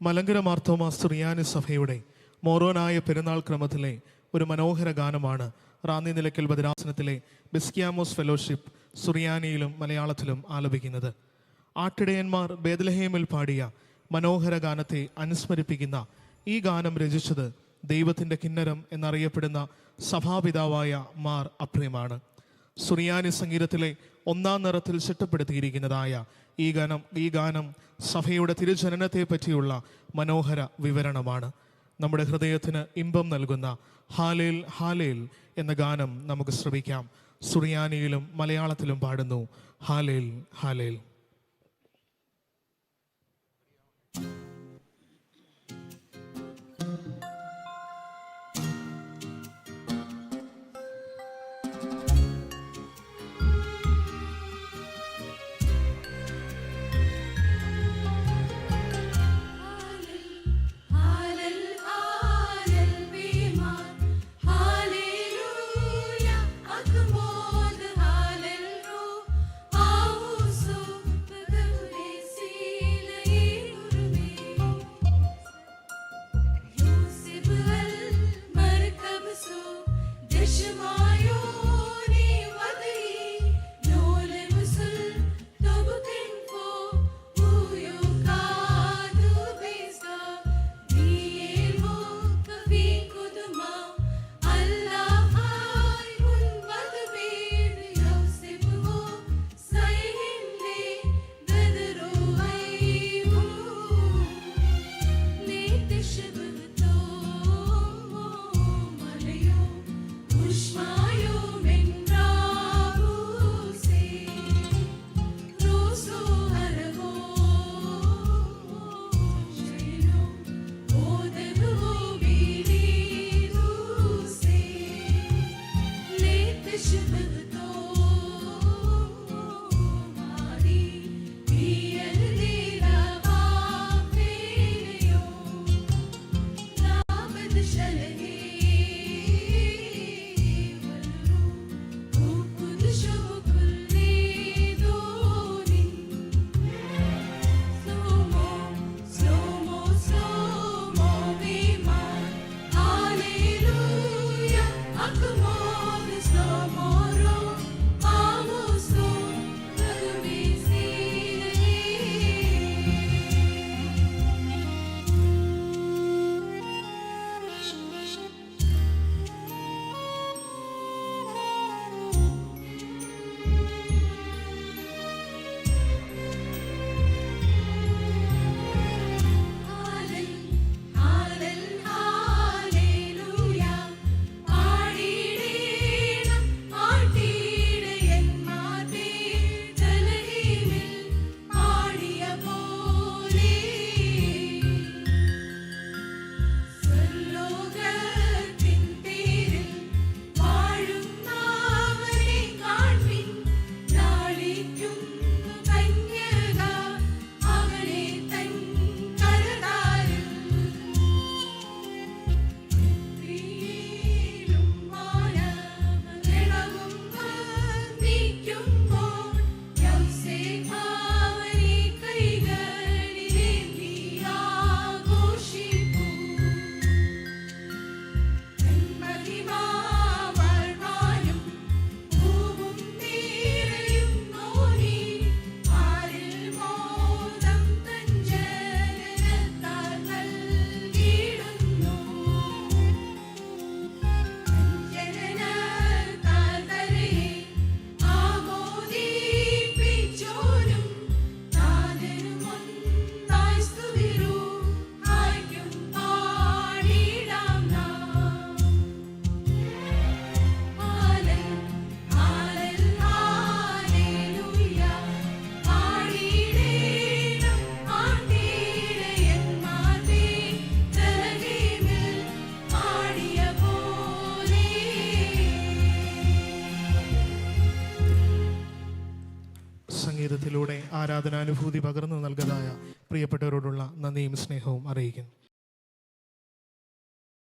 മലങ്കര മാർത്തോമാ സുറിയാനി സഭയുടെ മോറോനായ പെരുന്നാൾ ക്രമത്തിലെ ഒരു മനോഹര ഗാനമാണ് റാന്നി നിലയ്ക്കൽ ഭദ്രാസനത്തിലെ ബിസ്കിയാമോസ് ഫെലോഷിപ്പ് സുറിയാനിയിലും മലയാളത്തിലും ആലപിക്കുന്നത്. ആട്ടിടയന്മാർ ബേത്ലഹേമിൽ പാടിയ മനോഹര ഗാനത്തെ അനുസ്മരിപ്പിക്കുന്ന ഈ ഗാനം രചിച്ചത് ദൈവത്തിൻ്റെ കിന്നരം എന്നറിയപ്പെടുന്ന സഭാപിതാവായ മാർ അപ്രേമാണ്. സുറിയാനി സംഗീതത്തിലെ ഒന്നാം നിറത്തിൽ ചിട്ടപ്പെടുത്തിയിരിക്കുന്നതായ ഈ ഗാനം സഭയുടെ തിരുജനനത്തെ പറ്റിയുള്ള മനോഹര വിവരണമാണ്. നമ്മുടെ ഹൃദയത്തിന് ഇമ്പം നൽകുന്ന ഹാലേൽ ഹാലേൽ എന്ന ഗാനം നമുക്ക് ശ്രവിക്കാം. സുറിയാനിയിലും മലയാളത്തിലും പാടുന്നു ഹാലേൽ ഹാലേൽ. സംഗീതത്തിലൂടെ ആരാധനാനുഭൂതി പകർന്നു നൽകതായ പ്രിയപ്പെട്ടവരോടുള്ള നന്ദിയും സ്നേഹവും അറിയിക്കുന്നു.